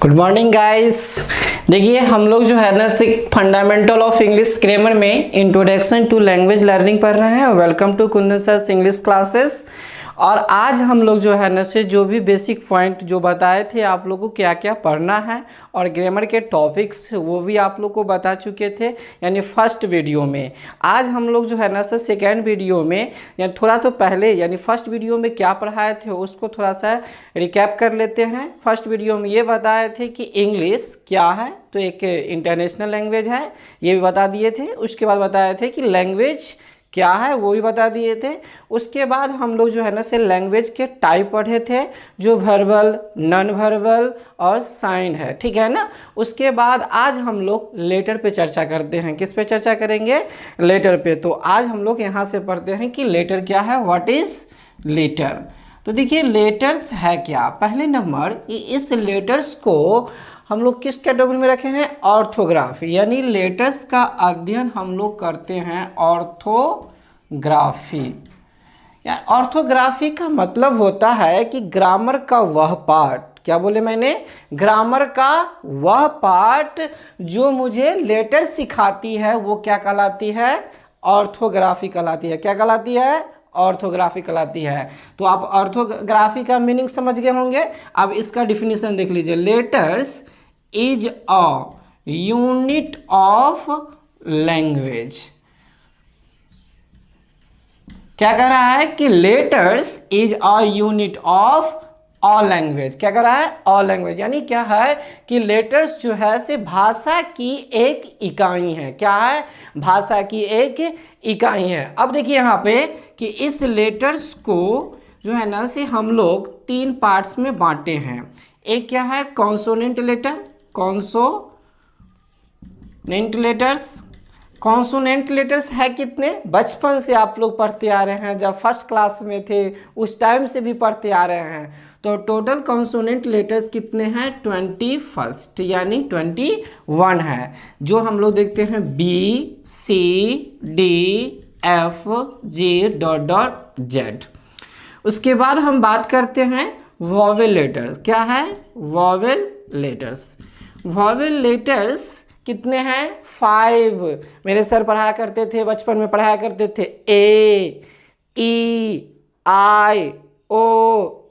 Good morning guys. देखिए हम लोग जो है ना फंडामेंटल ऑफ इंग्लिश ग्रामर में इंट्रोडक्शन टू लैंग्वेज लर्निंग पढ़ रहे हैं। Welcome to Kundan sir English classes. और आज हम लोग जो है ना जो भी बेसिक पॉइंट जो बताए थे आप लोगों को क्या क्या पढ़ना है और ग्रामर के टॉपिक्स वो भी आप लोग को बता चुके थे यानी फर्स्ट वीडियो में। आज हम लोग जो है ना सेकेंड वीडियो में यानी थोड़ा तो पहले यानी फर्स्ट वीडियो में क्या पढ़ाए थे उसको थोड़ा सा रिकैप कर लेते हैं। फर्स्ट वीडियो में ये बताए थे कि इंग्लिश क्या है, तो एक इंटरनेशनल लैंग्वेज है ये भी बता दिए थे। उसके बाद बताए थे कि लैंग्वेज क्या है वो भी बता दिए थे। उसके बाद हम लोग जो है ना लैंग्वेज के टाइप पढ़े थे जो वर्बल, नॉन वर्बल और साइन है, ठीक है ना। उसके बाद आज हम लोग लेटर पे चर्चा करते हैं। किस पे चर्चा करेंगे? लेटर पे। तो आज हम लोग यहाँ से पढ़ते हैं कि लेटर क्या है, व्हाट इज लेटर। तो देखिए लेटर्स है क्या। पहले नंबर इस लेटर्स को हम लोग किस कैटेगरी में रखे हैं? ऑर्थोग्राफी, यानी लेटर्स का अध्ययन हम लोग करते हैं ऑर्थोग्राफी। या ऑर्थोग्राफी का मतलब होता है कि ग्रामर का वह पार्ट, क्या बोले मैंने? ग्रामर का वह पार्ट जो मुझे लेटर सिखाती है वो क्या कहलाती है? ऑर्थोग्राफी कहलाती है। क्या कहलाती है? ऑर्थोग्राफी कहलाती है। तो आप ऑर्थोग्राफी का मीनिंग समझ गए होंगे। अब इसका डिफिनीशन देख लीजिए। Letters is a unit of language. क्या कह रहा है कि letters is a unit of all language. क्या कह रहा है? All language. यानी क्या है कि लेटर्स जो है से भाषा की एक इकाई है। क्या है? भाषा की एक इकाई है। अब देखिए यहाँ पे कि इस लेटर्स को जो है ना से हम लोग तीन पार्ट्स में बांटे हैं। एक क्या है? Consonant letter, consonant letters. Consonant letters है कितने? बचपन से आप लोग पढ़ते आ रहे हैं, जब फर्स्ट क्लास में थे उस टाइम से भी पढ़ते आ रहे हैं। तो टोटल कॉन्सोनेंट लेटर्स कितने हैं? 21 यानी 21 है। जो हम लोग देखते हैं BCDFG ... उसके बाद हम बात करते हैं वॉवेल लेटर्स। क्या है? Vowel letters. वॉवेल लेटर्स कितने हैं? 5। मेरे सर पढ़ाया करते थे, बचपन में पढ़ाया करते थे A, E, I, O,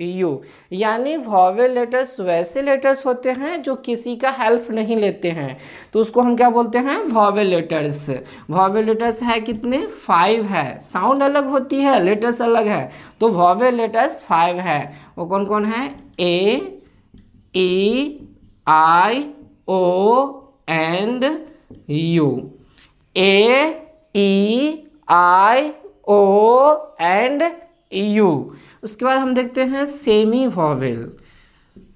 U। यानी वॉवेल लेटर्स वैसे लेटर्स होते हैं जो किसी का हेल्प नहीं लेते हैं, तो उसको हम क्या बोलते हैं? Vowel letters. वॉवेल लेटर्स है कितने? 5 है। साउंड अलग होती है, लेटर्स अलग है, तो वॉवेल लेटर्स 5 है। वो कौन कौन है? A, E, I, O and U। A, E, I, O and U। उसके बाद हम देखते हैं सेमी वॉवेल।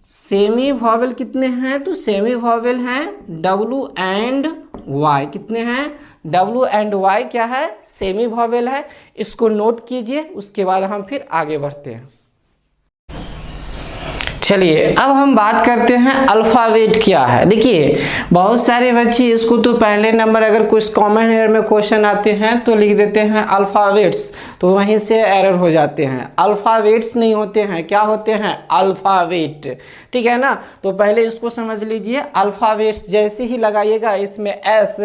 सेमी वॉवेल कितने हैं? तो सेमी वॉवेल हैं W एंड Y। कितने हैं? W एंड Y क्या है? सेमी वॉवेल है। इसको नोट कीजिए। उसके बाद हम फिर आगे बढ़ते हैं। चलिए अब हम बात करते हैं अल्फ़ाबेट क्या है। देखिए बहुत सारे बच्चे इसको तो पहले नंबर अगर कुछ कॉमन एरर में क्वेश्चन आते हैं तो लिख देते हैं अल्फ़ाबेट्स, तो वहीं से एरर हो जाते हैं। अल्फ़ाबेट्स नहीं होते हैं, क्या होते हैं? अल्फ़ाबेट, ठीक है ना। तो पहले इसको समझ लीजिए। अल्फ़ाबेट्स जैसे ही लगाइएगा इसमें S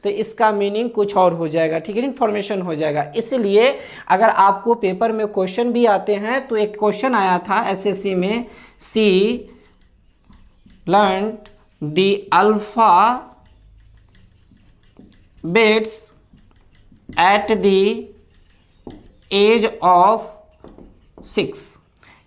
तो इसका मीनिंग कुछ और हो जाएगा, ठीक है, इन्फॉर्मेशन हो जाएगा। इसलिए अगर आपको पेपर में क्वेश्चन भी आते हैं तो एक क्वेश्चन आया था SSC में, She learned the alphabets at the age of 6।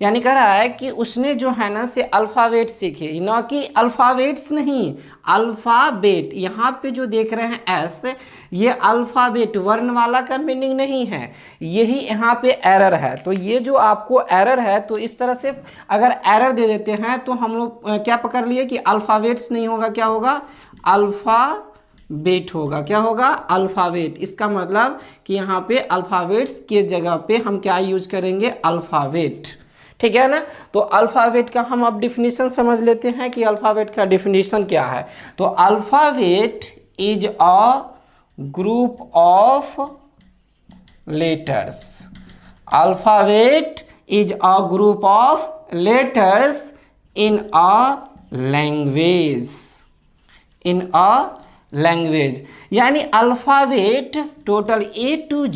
यानी कह रहा है कि उसने जो है ना से अल्फ़ाबेट सीखे, ना कि अल्फ़ाबेट्स नहीं, अल्फ़ाबेट। यहाँ पे जो देख रहे हैं S, ये अल्फ़ाबेट वर्ण वाला का मीनिंग नहीं है, यही यहाँ पे एरर है। तो ये जो आपको एरर है, तो इस तरह से अगर एरर दे देते हैं तो हम लोग क्या पकड़ लिए कि अल्फ़ाबेट्स नहीं होगा, क्या होगा? अल्फ़ाबेट होगा। क्या होगा? अल्फ़ाबेट। इसका मतलब कि यहाँ पे अल्फ़ाबेट्स के जगह पे हम क्या यूज करेंगे? अल्फ़ाबेट, ठीक है ना। तो अल्फ़ाबेट का हम अब डिफिनीशन समझ लेते हैं कि अल्फ़ाबेट का डिफिनीशन क्या है। तो alphabet is a group of letters. Alphabet is a group of letters in a language, in a language. यानी alphabet total A to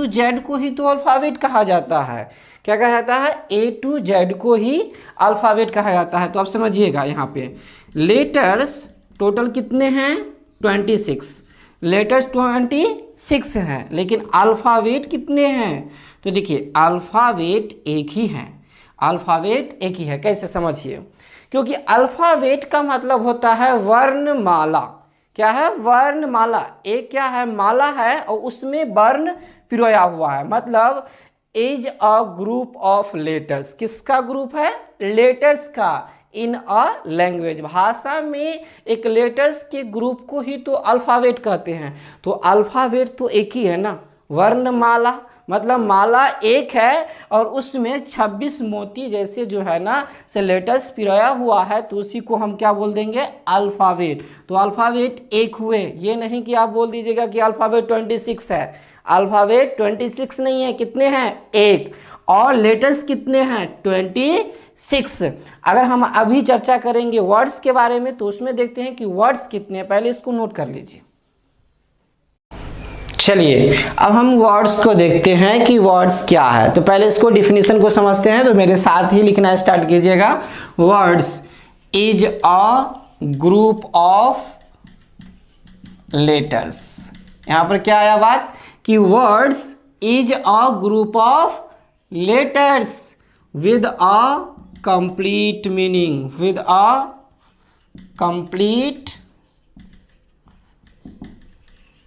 Z को ही तो अल्फ़ाबेट कहा जाता है। क्या कहा जाता है? ए टू जेड को ही अल्फ़ाबेट कहा जाता है। तो आप समझिएगा यहाँ पे लेटर्स टोटल कितने हैं? 26 लेटर्स 26 हैं, लेकिन अल्फ़ाबेट कितने हैं? तो देखिए अल्फ़ाबेट एक ही है, अल्फ़ाबेट एक ही है। कैसे समझिए, क्योंकि अल्फ़ाबेट का मतलब होता है वर्णमाला। क्या है? वर्णमाला। एक क्या है? माला है और उसमें वर्ण पिरोया हुआ है। मतलब is a group of letters. किसका ग्रुप है? लेटर्स का। इन अ लैंग्वेज, भाषा में एक लेटर्स के ग्रुप को ही तो अल्फ़ाबेट कहते हैं। तो अल्फ़ाबेट तो एक ही है ना, वर्णमाला। मतलब माला एक है और उसमें 26 मोती जैसे जो है ना से लेटर्स पिरोया हुआ है, तो उसी को हम क्या बोल देंगे? अल्फ़ाबेट। तो अल्फ़ाबेट एक हुए। ये नहीं कि आप बोल दीजिएगा कि अल्फ़ाबेट 26 है। अल्फ़ाबेट 26 नहीं है। कितने हैं? एक। और लेटर्स कितने हैं? 26। अगर हम अभी चर्चा करेंगे वर्ड्स के बारे में, तो उसमें देखते हैं कि वर्ड्स कितने हैं। पहले इसको नोट कर लीजिए। चलिए अब हम वर्ड्स को देखते हैं कि वर्ड्स क्या है। तो पहले इसको डिफिनीशन को समझते हैं। तो मेरे साथ ही लिखना स्टार्ट कीजिएगा। Words is a group of letters. यहां पर क्या आया बात कि words is a group of letters with a complete meaning, with a complete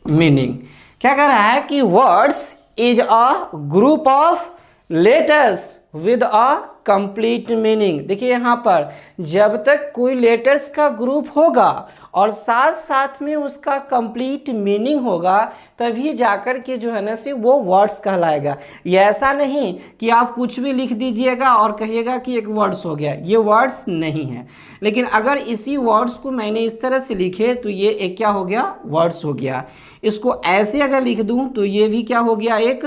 meaning. क्या कह रहा है कि words is a group of letters with a complete meaning. देखिए यहाँ पर जब तक कोई लेटर्स का ग्रुप होगा और साथ साथ में उसका कंप्लीट मीनिंग होगा, तभी जाकर के जो है ना से वो वर्ड्स कहलाएगा। ये ऐसा नहीं कि आप कुछ भी लिख दीजिएगा और कहिएगा कि एक वर्ड्स हो गया, ये वर्ड्स नहीं है। लेकिन अगर इसी वर्ड्स को मैंने इस तरह से लिखे तो ये एक क्या हो गया? वर्ड्स हो गया। इसको ऐसे अगर लिख दूं तो ये भी क्या हो गया? एक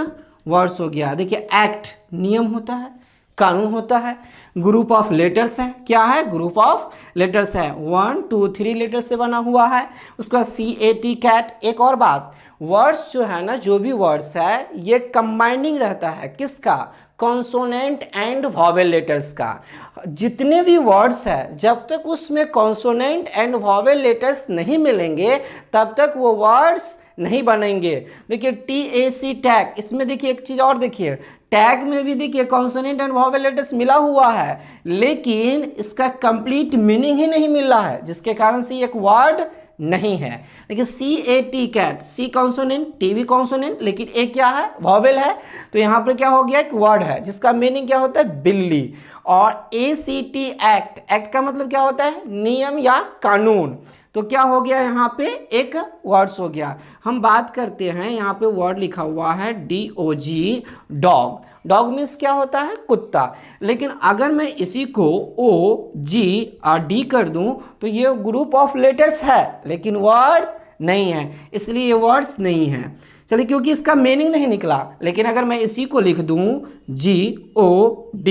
वर्ड्स हो गया। देखिए एक्ट नियम होता है, कानून होता है। ग्रुप ऑफ लेटर्स है। क्या है? ग्रुप ऑफ लेटर्स है। 1 2 3 लेटर से बना हुआ है। उसके बाद CAT कैट। एक और बात, वर्ड्स जो है ना, जो भी वर्ड्स है ये कंबाइनिंग रहता है। किसका? कॉन्सोनेंट एंड वॉवेल लेटर्स का। जितने भी वर्ड्स है जब तक उसमें कॉन्सोनेंट एंड वॉवेल लेटर्स नहीं मिलेंगे तब तक वो वर्ड्स नहीं बनेंगे। देखिए TAC टैग, इसमें देखिए एक चीज़ और देखिए, टैग में भी देखिए कॉन्सोनेंट एंड वॉवेल लेटर्स मिला हुआ है, लेकिन इसका कंप्लीट मीनिंग ही नहीं मिल रहा है, जिसके कारण से एक वर्ड नहीं है। लेकिन CAT cat, C consonant, T भी कॉन्सोनेंट, लेकिन एक क्या है? वॉवेल है। तो यहाँ पर क्या हो गया? एक वर्ड है जिसका मीनिंग क्या होता है? बिल्ली। और ACT एक्ट, एक्ट का मतलब क्या होता है? नियम या कानून। तो क्या हो गया? यहाँ पे एक वर्ड्स हो गया। हम बात करते हैं, यहाँ पे वर्ड लिखा हुआ है DOG डॉग। डॉग मीन्स क्या होता है? कुत्ता। लेकिन अगर मैं इसी को OGD कर दूं तो ये ग्रुप ऑफ लेटर्स है, लेकिन वर्ड्स नहीं है, इसलिए ये वर्ड्स नहीं है। चलिए, क्योंकि इसका मीनिंग नहीं निकला। लेकिन अगर मैं इसी को लिख दूं GOD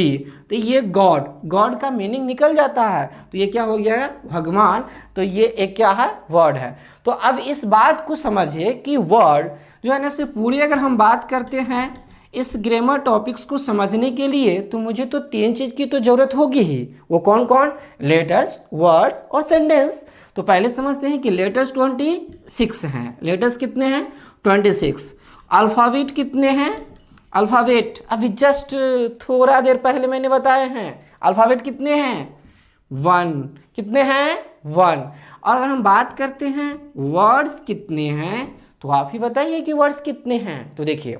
तो ये गॉड, गॉड का मीनिंग निकल जाता है। तो ये क्या हो गया? भगवान। तो ये एक क्या है? वर्ड है। तो अब इस बात को समझिए कि वर्ड जो है ना से पूरी अगर हम बात करते हैं इस ग्रामर टॉपिक्स को समझने के लिए, तो मुझे तो 3 चीज़ की तो ज़रूरत होगी ही। वो कौन कौन? लेटर्स, वर्ड्स और सेंटेंस। तो पहले समझते हैं कि लेटर्स 26 हैं। लेटर्स कितने हैं? 26। अल्फ़ाबेट कितने हैं? अल्फ़ाबेट अभी जस्ट थोड़ा देर पहले मैंने बताए हैं। अल्फ़ाबेट कितने हैं? 1। कितने हैं? 1। और अगर हम बात करते हैं वर्ड्स कितने हैं, तो आप ही बताइए कि वर्ड्स कितने हैं। तो देखिए,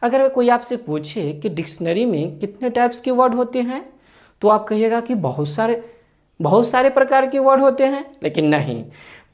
अगर कोई आपसे पूछे कि डिक्शनरी में कितने टाइप्स के वर्ड होते हैं, तो आप कहिएगा कि बहुत सारे प्रकार के वर्ड होते हैं। लेकिन नहीं,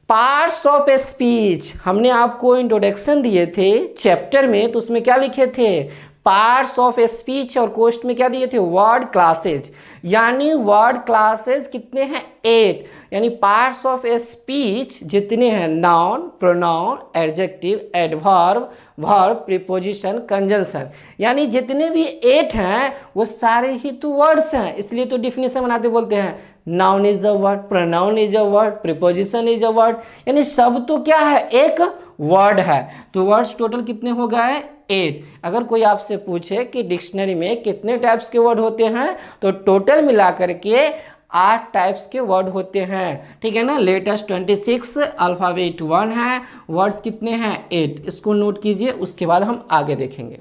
पार्ट्स ऑफ स्पीच हमने आपको इंट्रोडक्शन दिए थे चैप्टर में, तो उसमें क्या लिखे थे? Parts of speech. और कोस्ट में क्या दिए थे? Word classes. यानी वर्ड क्लासेज कितने हैं? 8। यानी पार्ट्स ऑफ स्पीच जितने हैं, noun, pronoun, adjective, adverb, verb, preposition, conjunction, यानी जितने भी 8 हैं वो सारे ही तो वर्ड्स हैं, इसलिए तो डिफिनेशन बनाते बोलते हैं noun is a word, pronoun is a word, preposition is a word, यानी सब तो क्या है, एक वर्ड है। तो वर्ड्स टोटल कितने हो गए, 8। अगर कोई आपसे पूछे कि डिक्शनरी में कितने टाइप्स के वर्ड होते हैं, तो टोटल मिलाकर के 8 टाइप्स के वर्ड होते हैं, ठीक है ना। लेटेस्ट 26, अल्फ़ाबेट 1 है, वर्ड्स कितने हैं, 8। इसको नोट कीजिए, उसके बाद हम आगे देखेंगे।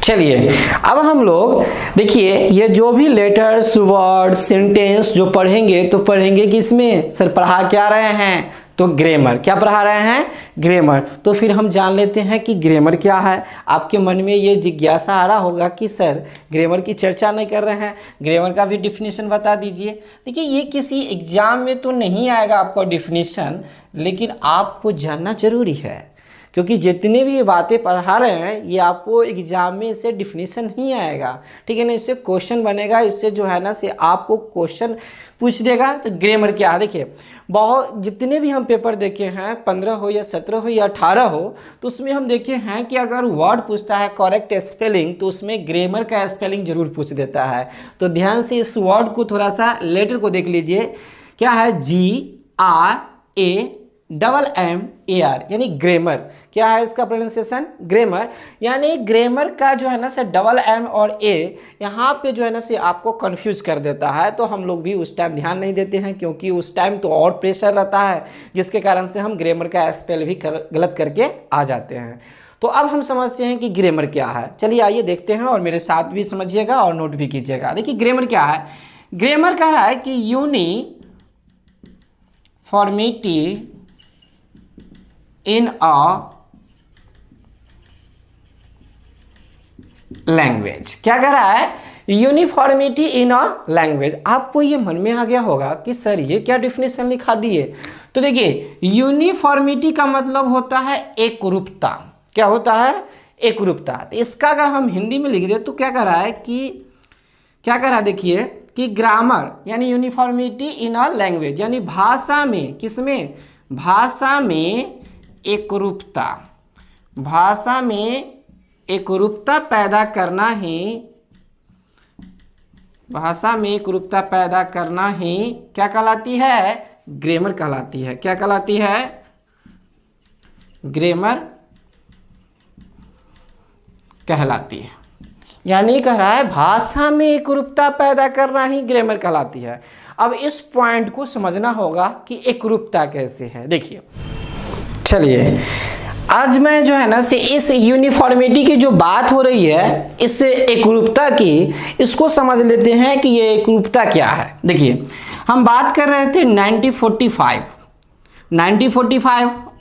चलिए अब हम लोग देखिए ये जो भी लेटर्स, वर्ड, सेंटेंस जो पढ़ेंगे तो पढ़ेंगे किसमें, सर पढ़ा क्या रहे हैं, तो ग्रामर। क्या पढ़ा रहे हैं, ग्रामर। तो फिर हम जान लेते हैं कि ग्रामर क्या है। आपके मन में ये जिज्ञासा आ रहा होगा कि सर ग्रामर की चर्चा नहीं कर रहे हैं, ग्रामर का भी डिफिनीशन बता दीजिए। देखिए ये किसी एग्जाम में तो नहीं आएगा आपका डिफिनीशन, लेकिन आपको जानना जरूरी है, क्योंकि जितने भी ये बातें पढ़ा रहे हैं ये आपको एग्जाम में इससे डिफिनीशन नहीं आएगा, ठीक है ना। इससे क्वेश्चन बनेगा, इससे जो है ना से आपको क्वेश्चन पूछ देगा। तो ग्रामर क्या है, देखिए बहुत जितने भी हम पेपर देखे हैं, 15 हो या 17 हो या 18 हो, तो उसमें हम देखे हैं कि अगर वर्ड पूछता है करेक्ट स्पेलिंग, तो उसमें ग्रामर का स्पेलिंग जरूर पूछ देता है। तो ध्यान से इस वर्ड को थोड़ा सा लेटर को देख लीजिए, क्या है, GRAMAR, यानी ग्रामर। क्या है इसका प्रोनाउंसिएशन, ग्रामर। यानी ग्रामर का जो है ना से M और A यहाँ पे जो है ना से आपको कंफ्यूज कर देता है। तो हम लोग भी उस टाइम ध्यान नहीं देते हैं, क्योंकि उस टाइम तो और प्रेशर रहता है, जिसके कारण से हम ग्रामर का स्पेल भी गलत करके आ जाते हैं। तो अब हम समझते हैं कि ग्रामर क्या है। चलिए आइए देखते हैं, और मेरे साथ भी समझिएगा और नोट भी कीजिएगा। देखिए ग्रामर क्या है, ग्रामर कह रहा है कि यूनिफॉर्मिटी इन अ लैंग्वेज। क्या कह रहा है, यूनिफॉर्मिटी इन अ लैंग्वेज। आपको ये मन में आ गया होगा कि सर ये क्या डिफिनेशन लिखा दिए। तो देखिए यूनिफॉर्मिटी का मतलब होता है एकरूपता। क्या होता है, एकरूपता। तो इसका अगर हम हिंदी में लिख दे तो क्या कह रहा है कि, क्या कह रहा है, देखिए कि ग्रामर यानी यूनिफॉर्मिटी इन अ लैंग्वेज, यानी भाषा में, किसमें, भाषा में एकरूपता, भाषा में एकरूपता पैदा करना ही, भाषा में एकरूपता पैदा करना ही क्या कहलाती है, ग्रामर कहलाती है। क्या कहलाती है, ग्रामर कहलाती है। यानी कह रहा है भाषा में एकरूपता पैदा करना ही ग्रामर कहलाती है। अब इस पॉइंट को समझना होगा कि एकरूपता कैसे है। देखिए चलिए आज मैं जो है ना से इस यूनिफॉर्मिटी की जो बात हो रही है, इस एकरूपता की, इसको समझ लेते हैं कि ये एकरूपता क्या है। देखिए हम बात कर रहे थे 1945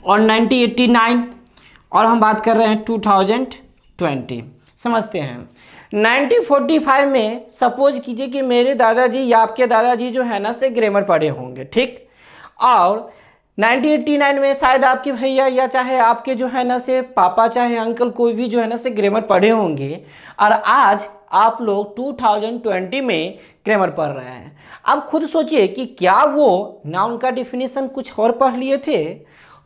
और 1989, और हम बात कर रहे हैं 2020। समझते हैं 1945 में सपोज कीजिए कि मेरे दादाजी या आपके दादाजी जो है ना से ग्रामर पढ़े होंगे, ठीक। और 1989 में शायद आपके भैया या चाहे आपके जो है ना से पापा चाहे अंकल कोई भी जो है ना से ग्रामर पढ़े होंगे, और आज आप लोग 2020 में ग्रामर पढ़ रहे हैं। अब खुद सोचिए कि क्या वो नाउन का डिफिनीशन कुछ और पढ़ लिए थे,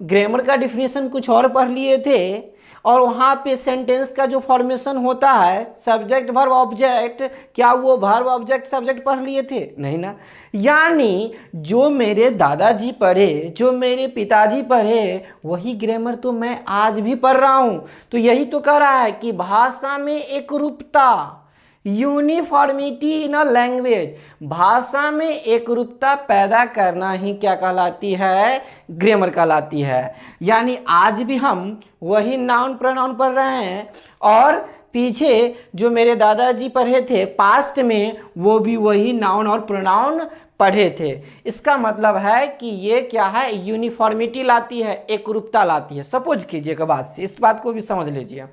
ग्रामर का डिफिनीशन कुछ और पढ़ लिए थे, और वहाँ पे सेंटेंस का जो फॉर्मेशन होता है सब्जेक्ट वर्ब ऑब्जेक्ट, क्या वो वर्ब ऑब्जेक्ट सब्जेक्ट पढ़ लिए थे, नहीं ना। यानी जो मेरे दादाजी पढ़े, जो मेरे पिताजी पढ़े, वही ग्रामर तो मैं आज भी पढ़ रहा हूँ। तो यही तो कह रहा है कि भाषा में एकरूपता, यूनिफॉर्मिटी इन अ लैंग्वेज, भाषा में एकरूपता पैदा करना ही क्या कहलाती है, ग्रामर कहलाती है। यानी आज भी हम वही नाउन प्रोनाउन पढ़ रहे हैं, और पीछे जो मेरे दादाजी पढ़े थे पास्ट में, वो भी वही नाउन और प्रोनाउन पढ़े थे। इसका मतलब है कि ये क्या है, यूनिफॉर्मिटी लाती है, एकरूपता लाती है। सपोज कीजिएगा बात से, इस बात को भी समझ लीजिए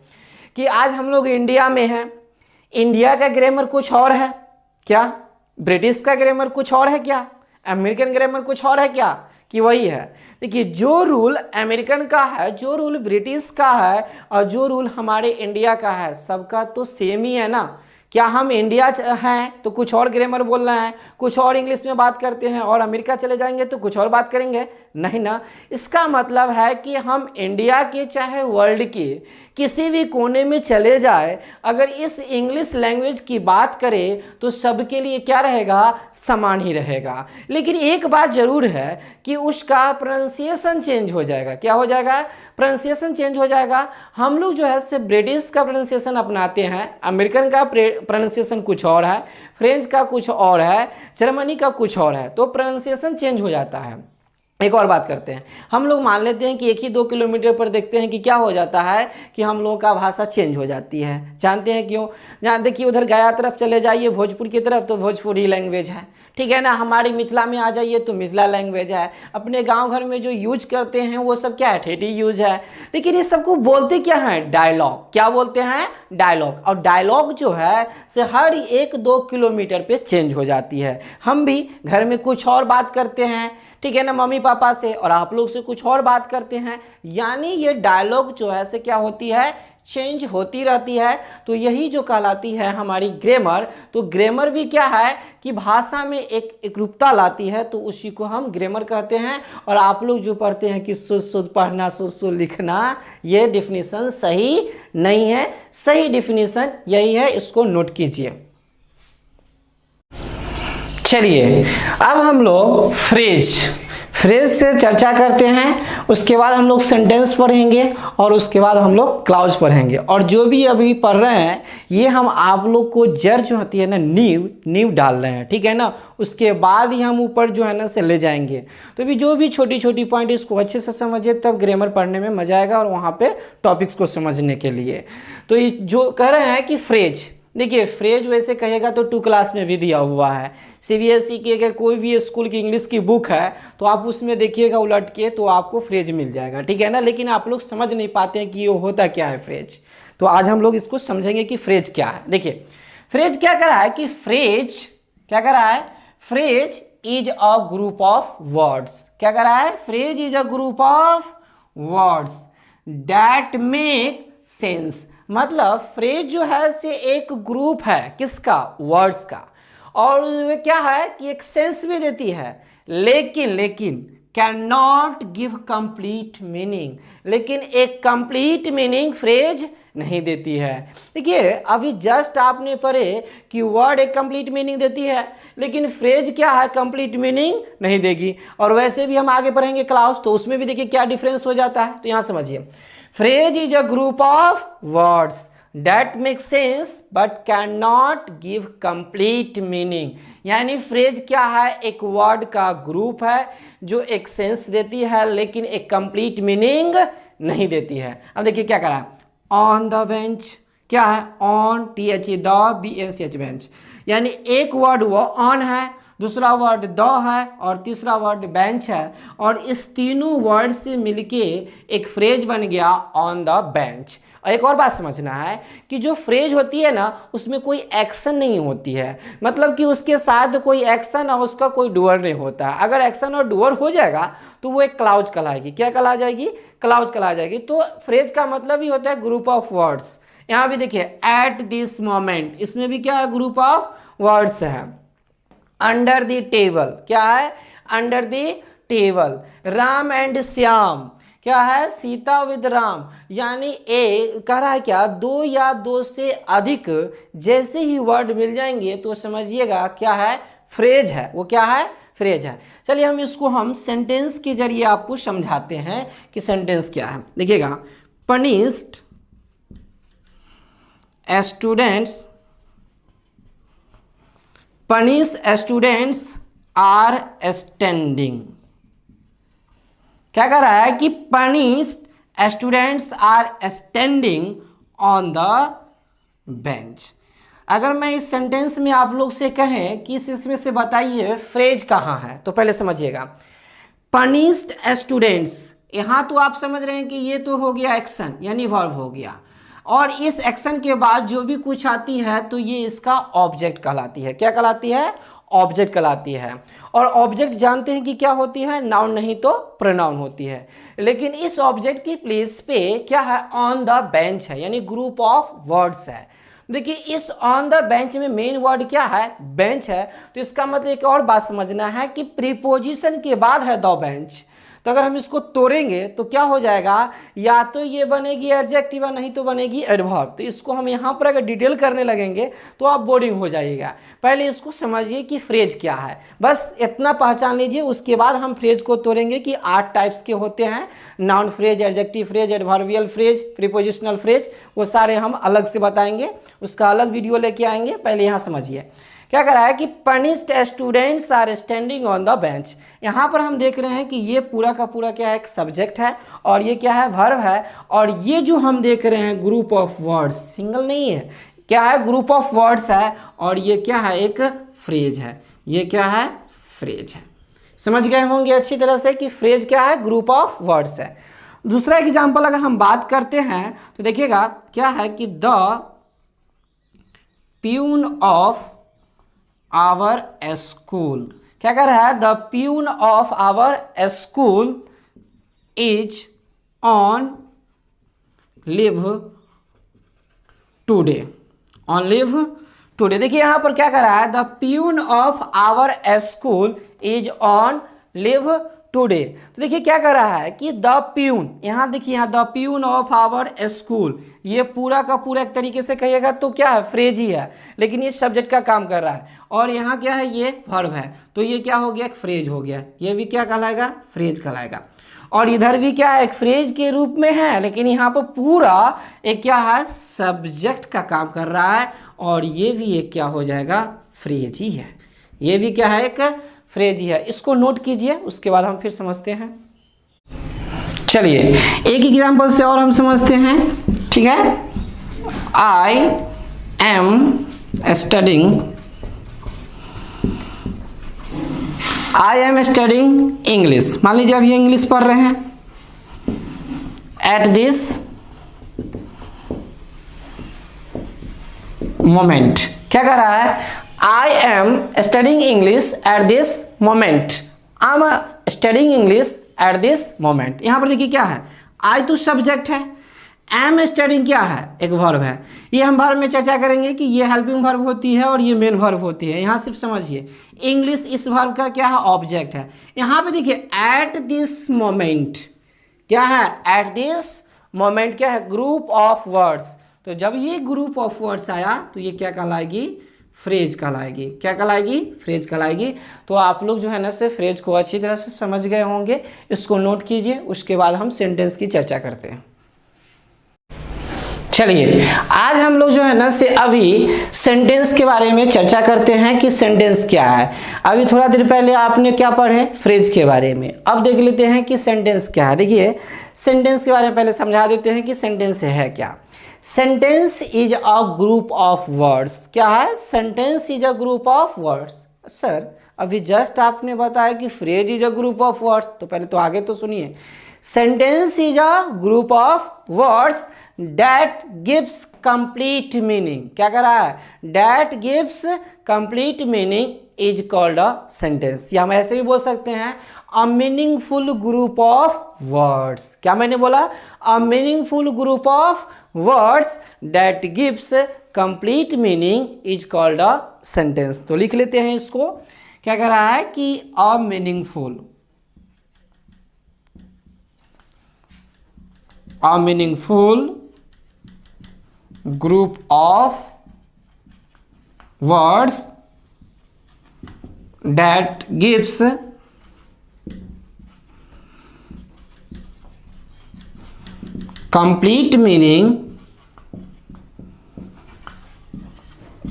कि आज हम लोग इंडिया में हैं, इंडिया का ग्रामर कुछ और है क्या, ब्रिटिश का ग्रामर कुछ और है क्या, अमेरिकन ग्रामर कुछ और है क्या, कि वही है। देखिए जो रूल अमेरिकन का है, जो रूल ब्रिटिश का है, और जो रूल हमारे इंडिया का है, सबका तो सेम ही है ना। क्या हम इंडिया हैं तो कुछ और ग्रामर बोल रहे हैं, कुछ और इंग्लिश में बात करते हैं, और अमेरिका चले जाएंगे तो कुछ और बात करेंगे, नहीं ना। इसका मतलब है कि हम इंडिया के चाहे वर्ल्ड के किसी भी कोने में चले जाए, अगर इस इंग्लिश लैंग्वेज की बात करें तो सबके लिए क्या रहेगा, समान ही रहेगा। लेकिन एक बात ज़रूर है कि उसका प्रोनाउंसिएशन चेंज हो जाएगा। क्या हो जाएगा, प्रोनाउंसिएशन चेंज हो जाएगा। हम लोग जो है सिर्फ ब्रिटिश का प्रोनाउंसिएशन अपनाते हैं, अमेरिकन का प्रोनाउंसिएशन कुछ और है, फ्रेंच का कुछ और है, जर्मनी का कुछ और है, तो प्रोनाउंसिएशन चेंज हो जाता है। एक और बात करते हैं, हम लोग मान लेते हैं कि 1 ही 2 किलोमीटर पर देखते हैं कि क्या हो जाता है कि हम लोगों का भाषा चेंज हो जाती है। जानते हैं क्यों? जहाँ देखिए उधर गया तरफ चले जाइए भोजपुर की तरफ तो भोजपुरी लैंग्वेज है, ठीक है ना। हमारी मिथिला में आ जाइए तो मिथिला लैंग्वेज है। अपने गांव घर में जो यूज करते हैं वो सब क्या है, ठेठी यूज है। लेकिन ये सबको बोलते क्या है, डायलॉग। क्या बोलते हैं, डायलॉग। और डायलॉग जो है से हर 1-2 किलोमीटर पे चेंज हो जाती है। हम भी घर में कुछ और बात करते हैं, ठीक है ना, मम्मी पापा से, और आप लोग से कुछ और बात करते हैं। यानी ये डायलॉग जो है से क्या होती है, चेंज होती रहती है। तो यही जो कहलाती है हमारी ग्रामर। तो ग्रामर भी क्या है कि भाषा में एक एकरूपता लाती है, तो उसी को हम ग्रामर कहते हैं। और आप लोग जो पढ़ते हैं कि शुद्ध शुद्ध पढ़ना शुद्ध शुद्ध लिखना, ये डिफिनीशन सही नहीं है। सही डिफिनीशन यही है, इसको नोट कीजिए। चलिए अब हम लोग फ्रेज से चर्चा करते हैं, उसके बाद हम लोग सेंटेंस पढ़ेंगे और उसके बाद हम लोग क्लाउज पढ़ेंगे। और जो भी अभी पढ़ रहे हैं ये हम आप लोग को जड़ जो होती है ना, नींव डाल रहे हैं, ठीक है ना। उसके बाद ही हम ऊपर जो है ना से ले जाएंगे। तो भी जो भी छोटी छोटी पॉइंट इसको अच्छे से समझिए, तब ग्रामर पढ़ने में मजा आएगा और वहाँ पे टॉपिक्स को समझने के लिए। तो ये जो कह रहे हैं कि फ्रेज, देखिए फ्रेज वैसे कहेगा तो 2 क्लास में भी दिया हुआ है। सीबीएसई की अगर कोई भी स्कूल की इंग्लिश की बुक है तो आप उसमें देखिएगा उलट के, तो आपको फ्रेज मिल जाएगा, ठीक है ना। लेकिन आप लोग समझ नहीं पाते हैं कि ये होता क्या है फ्रेज। तो आज हम लोग इसको समझेंगे कि फ्रेज क्या है। देखिए फ्रेज क्या कर रहा है कि फ्रेज क्या कर रहा है, phrase is a group of words. क्या कर रहा है, phrase is a group of words that make sense. मतलब फ्रेज जो है से एक ग्रुप है, किसका, वर्ड्स का। और वे क्या है कि एक सेंस भी देती है, लेकिन can not give complete meaning. लेकिन एक कंप्लीट मीनिंग फ्रेज नहीं देती है। देखिए अभी जस्ट आपने पढ़े कि वर्ड एक कंप्लीट मीनिंग देती है, लेकिन फ्रेज क्या है, कंप्लीट मीनिंग नहीं देगी। और वैसे भी हम आगे पढ़ेंगे क्लास, तो उसमें भी देखिए क्या डिफरेंस हो जाता है। तो यहाँ समझिए, phrase is a group of words that make sense but can not give complete meaning. यानी फ्रेज क्या है, एक वर्ड का ग्रुप है जो एक सेंस देती है लेकिन एक कंप्लीट मीनिंग नहीं देती है। अब देखिए क्या करा, ऑन द बेंच क्या है, ऑन THE बेंच। यानी एक वर्ड वो ऑन है, दूसरा वर्ड द है और तीसरा वर्ड बेंच है। और इस तीनों वर्ड से मिलके एक फ्रेज बन गया ऑन द बेंच। और एक और बात समझना है कि जो फ्रेज होती है ना उसमें कोई एक्शन नहीं होती है। मतलब कि उसके साथ कोई एक्शन और उसका कोई डूअर नहीं होता है। अगर एक्शन और डूअर हो जाएगा तो वो एक क्लाउज कहलाएगी। क्या कहला जाएगी, क्लाउज कहला जाएगी। तो फ्रेज का मतलब ही होता है ग्रुप ऑफ वर्ड्स। यहाँ भी देखिए एट दिस मोमेंट, इसमें भी क्या है, ग्रुप ऑफ वर्ड्स है। अंडर द टेबल क्या है, under the table. Ram and Shyam क्या है, सीता विद राम। यानी ए कह रहा है क्या, 2 या 2 से अधिक जैसे ही वर्ड मिल जाएंगे तो समझिएगा क्या है, फ्रेज है। वो क्या है, फ्रेज है। चलिए हम सेंटेंस के जरिए आपको समझाते हैं कि सेंटेंस क्या है। देखिएगा, पनिश्ड स्टूडेंट्स आर स्टैंडिंग। क्या कर रहा है कि punished students are standing on the bench. अगर मैं इस सेंटेंस में आप लोग से कहें कि इसमें से बताइए फ्रेज कहाँ है, तो पहले समझिएगा, पनिश्ड स्टूडेंट्स। यहाँ तो आप समझ रहे हैं कि ये तो हो गया एक्शन यानी वर्ब हो गया, और इस एक्शन के बाद जो भी कुछ आती है तो ये इसका ऑब्जेक्ट कहलाती है। क्या कहलाती है, ऑब्जेक्ट कहलाती है। और ऑब्जेक्ट जानते हैं कि क्या होती है, नाउन नहीं तो प्रोनाउन होती है। लेकिन इस ऑब्जेक्ट की प्लेस पे क्या है, ऑन द बेंच है, यानी ग्रुप ऑफ वर्ड्स है। देखिए इस ऑन द बेंच में मेन वर्ड क्या है, बेंच है। तो इसका मतलब एक और बात समझना है कि प्रीपोजिशन के बाद है द बेंच। तो अगर हम इसको तोड़ेंगे तो क्या हो जाएगा, या तो ये बनेगी एडजेक्टिव नहीं तो बनेगी एडवर्ब। तो इसको हम यहाँ पर अगर डिटेल करने लगेंगे तो आप बोरिंग हो जाइएगा। पहले इसको समझिए कि फ्रेज क्या है, बस इतना पहचान लीजिए। उसके बाद हम फ्रेज को तोड़ेंगे कि 8 टाइप्स के होते हैं, noun phrase, adjective phrase, adverbial phrase, prepositional phrase, वो सारे हम अलग से बताएंगे, उसका अलग वीडियो लेके आएंगे। पहले यहाँ समझिए क्या कर रहा है कि punished students are standing on the bench. यहाँ पर हम देख रहे हैं कि ये पूरा का पूरा क्या है, एक सब्जेक्ट है, और ये क्या है, वर्ब है। और ये जो हम देख रहे हैं ग्रुप ऑफ वर्ड्स, सिंगल नहीं है, क्या है, ग्रुप ऑफ वर्ड्स है, और ये क्या है, एक फ्रेज है। ये क्या है, फ्रेज है। समझ गए होंगे अच्छी तरह से कि फ्रेज क्या है, ग्रुप ऑफ वर्ड्स है। दूसरा एग्जाम्पल अगर हम बात करते हैं तो देखिएगा क्या है कि the peon of our school, क्या कर रहा है, the peon of our school is on leave today, on leave today. देखिए यहां पर क्या कर रहा है, the peon of our school is on leave today. तो देखिए क्या कर रहा है कि द प्यून, यहाँ देखिए यहाँ the peon of our school, ये पूरा का पूरा एक तरीके से कहिएगा तो क्या है, फ्रेज ही है, लेकिन ये सब्जेक्ट का काम कर रहा है। और यहाँ क्या है, ये वर्ब है, तो ये क्या हो गया, एक फ्रेज हो गया। ये भी क्या कहलाएगा, फ्रेज कहलाएगा। और इधर भी क्या है, एक फ्रेज के रूप में है, लेकिन यहाँ पर पूरा एक क्या है, सब्जेक्ट का काम कर रहा है, और ये भी एक क्या हो जाएगा, फ्रेज ही है। ये भी क्या है, एक फ्रेज ही है। इसको नोट कीजिए, उसके बाद हम फिर समझते हैं। चलिए एक एग्जाम्पल से और हम समझते हैं, ठीक है। I am studying English. मान लीजिए अब ये इंग्लिश पढ़ रहे हैं। एट दिस मोमेंट, क्या कर रहा है, I am studying English at this moment. I am studying English at this moment. यहाँ पर देखिए क्या है, I तो सब्जेक्ट है, am studying क्या है, एक वर्ब है। ये हम वर्ब में चर्चा करेंगे कि ये हेल्पिंग वर्ब होती है और ये मेन वर्ब होती है। यहाँ सिर्फ समझिए, इंग्लिश इस वर्ब का क्या है, ऑब्जेक्ट है। यहाँ पे देखिए एट दिस मोमेंट, क्या है, एट दिस मोमेंट क्या है, ग्रुप ऑफ वर्ड्स। तो जब ये ग्रुप ऑफ वर्ड्स आया तो ये क्या कहलाएगी, फ्रेज कहलाएगी। क्या कहलाएगी, फ्रेज कहलाएगी। तो आप लोग जो है ना से फ्रेज को अच्छी तरह से समझ गए होंगे, इसको नोट कीजिए, उसके बाद हम सेंटेंस की चर्चा करते हैं। चलिए आज हम लोग जो है ना से अभी सेंटेंस के बारे में चर्चा करते हैं कि सेंटेंस क्या है। अभी थोड़ा देर पहले आपने क्या पढ़े, फ्रेज के बारे में। अब देख लेते हैं कि सेंटेंस क्या है। देखिए सेंटेंस के बारे में पहले समझा देते हैं कि सेंटेंस है क्या। Sentence is a group of words. क्या है, sentence is a group of words. Sir अभी जस्ट आपने बताया कि phrase is a group of words, तो पहले तो आगे तो सुनिए। Sentence is a group of words that gives complete meaning. क्या कर रहा है, that gives complete meaning is called a sentence. या हम ऐसे भी बोल सकते हैं a meaningful group of words. क्या मैंने बोला, a meaningful group of words that gives complete meaning is called a sentence. तो लिख लेते हैं इसको। क्या कह रहा है कि a meaningful group of words that gives complete meaning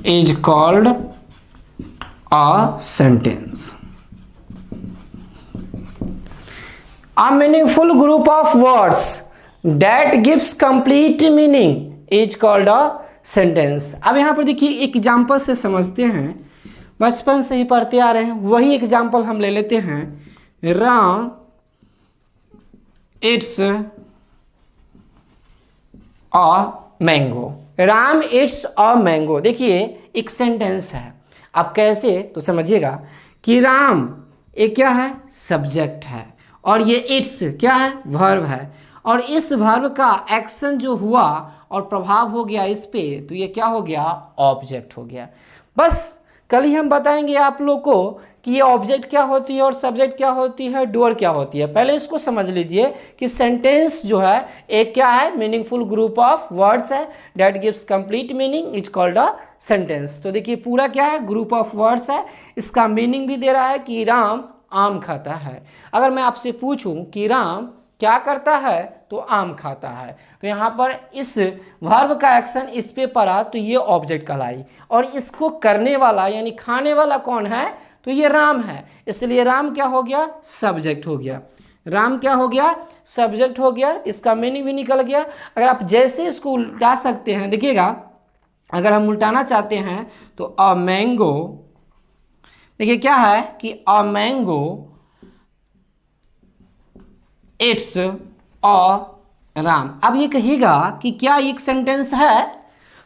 is called a sentence. A meaningful group of words that gives complete meaning is called a sentence. अब यहाँ पर देखिए एक एग्जाम्पल से समझते हैं, बचपन से ही पढ़ते आ रहे हैं, वही एग्जाम्पल हम ले लेते हैं। Ram it's a mango. Ram it's a mango. देखिए एक सेंटेंस है। अब कैसे, तो समझिएगा कि राम एक क्या है, सब्जेक्ट है, और ये इट्स क्या है, वर्ब है, और इस वर्ब का एक्शन जो हुआ और प्रभाव हो गया इस पे, तो ये क्या हो गया, ऑब्जेक्ट हो गया। बस कल ही हम बताएंगे आप लोग को कि ये ऑब्जेक्ट क्या होती है और सब्जेक्ट क्या होती है, डूअर क्या होती है। पहले इसको समझ लीजिए कि सेंटेंस जो है एक क्या है, मीनिंगफुल ग्रुप ऑफ वर्ड्स है that gives complete meaning is called a sentence. तो देखिए पूरा क्या है, ग्रुप ऑफ वर्ड्स है, इसका मीनिंग भी दे रहा है कि राम आम खाता है। अगर मैं आपसे पूछूं कि राम क्या करता है, तो आम खाता है, तो यहाँ पर इस वर्ब का एक्शन इस पे पड़ा तो ये ऑब्जेक्ट कहलाई, और इसको करने वाला यानी खाने वाला कौन है, तो ये राम है, इसलिए राम क्या हो गया, सब्जेक्ट हो गया। राम क्या हो गया, सब्जेक्ट हो गया, इसका मीनिंग भी निकल गया। अगर आप जैसे इसको उल्टा सकते हैं, देखिएगा अगर हम उल्टाना चाहते हैं तो अ मैंगो, देखिए क्या है कि a mango it's a Ram. अब ये कहिएगा कि क्या एक सेंटेंस है,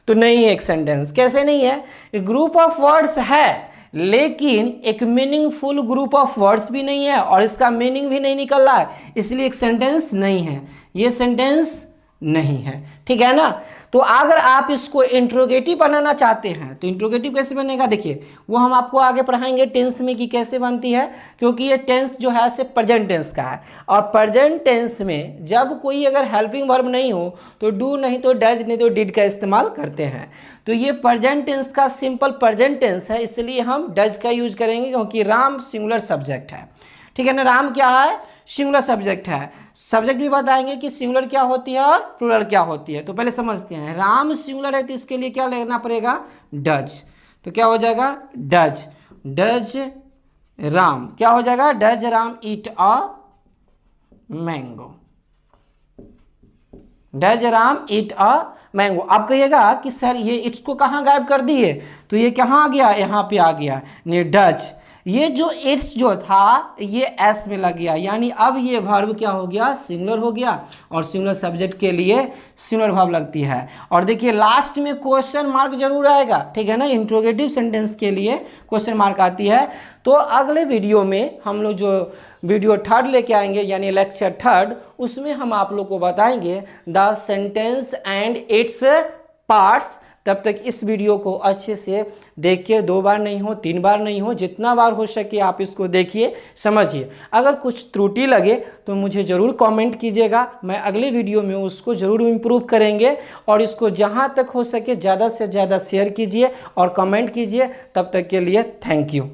तो नहीं है एक सेंटेंस। कैसे नहीं है, ग्रुप ऑफ वर्ड्स है लेकिन एक मीनिंगफुल ग्रुप ऑफ वर्ड्स भी नहीं है और इसका मीनिंग भी नहीं निकल रहा है, इसलिए एक सेंटेंस नहीं है, ये सेंटेंस नहीं है, ठीक है ना। तो अगर आप इसको इंट्रोगेटिव बनाना चाहते हैं तो इंट्रोगेटिव कैसे बनेगा, देखिए वो हम आपको आगे पढ़ाएंगे टेंस में कि कैसे बनती है, क्योंकि ये टेंस जो है सिर्फ प्रेजेंट टेंस का है, और प्रेजेंट टेंस में जब कोई अगर हेल्पिंग वर्ब नहीं हो तो डू नहीं तो डज नहीं तो डिड का इस्तेमाल करते हैं। तो ये प्रेजेंट टेंस का सिंपल प्रेजेंट टेंस है, इसलिए हम डज का यूज करेंगे क्योंकि राम सिंगुलर सब्जेक्ट है, ठीक है ना। राम क्या है, सिंगुलर सब्जेक्ट है। सब्जेक्ट भी बताएंगे कि सिंगुलर क्या होती है और प्लूरल क्या होती है। तो पहले समझते हैं, राम सिंगुलर है तो इसके लिए क्या लेना पड़ेगा, डज। तो क्या हो जाएगा, डज, डज राम क्या हो जाएगा, does Ram eat a mango, does Ram eat a mango. आप कहिएगा कि सर ये इट्स को कहाँ गायब कर दिए, तो ये कहाँ आ गया, यहाँ पे आ गया, ये डज, ये जो इट्स जो था ये एस में लग गया, यानी अब ये वर्ब क्या हो गया, सिंगुलर हो गया, और सिंगुलर सब्जेक्ट के लिए सिंगुलर वर्ब लगती है। और देखिए लास्ट में क्वेश्चन मार्क जरूर आएगा, ठीक है ना, इंट्रोगेटिव सेंटेंस के लिए क्वेश्चन मार्क आती है। तो अगले वीडियो में हम लोग जो वीडियो थर्ड लेके आएंगे यानी लेक्चर थर्ड, उसमें हम आप लोग को बताएंगे the sentence and its parts. तब तक इस वीडियो को अच्छे से देखिए, 2 बार नहीं हो 3 बार नहीं हो, जितना बार हो सके आप इसको देखिए, समझिए। अगर कुछ त्रुटि लगे तो मुझे ज़रूर कमेंट कीजिएगा, मैं अगले वीडियो में उसको ज़रूर इम्प्रूव करेंगे। और इसको जहाँ तक हो सके ज़्यादा से ज़्यादा शेयर कीजिए और कमेंट कीजिए। तब तक के लिए थैंक यू।